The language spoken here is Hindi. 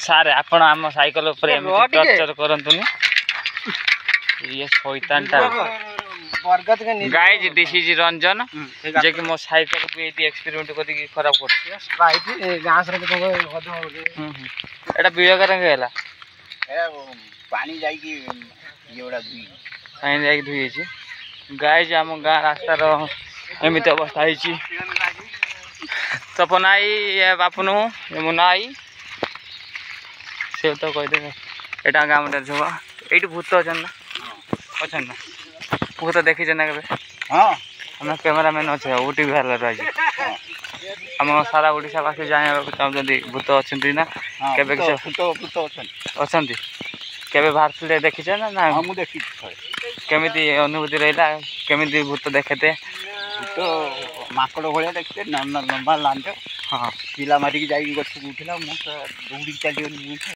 सारे आपण आम साइकल ऊपर टर्चर करंतुनी ये शैतानटा गाइज दिस इज रंजन जे कि मो साइकल को एटी एक्सपेरिमेंट करी खराब कर स्प्राइट गांस रे तो एटा बिळकर गेला पानी जाई की येडा दुई पानी जाई धुई छी गाइज हम गा रास्ता रो एमित अवस्था है तपन आई ये बापनु यमुना आई से तो कह दे एटा गाम रे जवा एठी भूत अछन ना भूत देखि जना के हां हम कैमरामैन अच्छे ओटी बिहार रही हम सारा ओडिशा पास जाने चाहते भूत अच्छी ना केबे अच्छा केबे बाहर देखी ना ना मु देखी केमिति अनुभूति रहा केमिति भूत देखते भूत माकड़ भाया देखते लंबा लांच हाँ पिला मारिक जाई गछ उठिला मु दौड़ी चली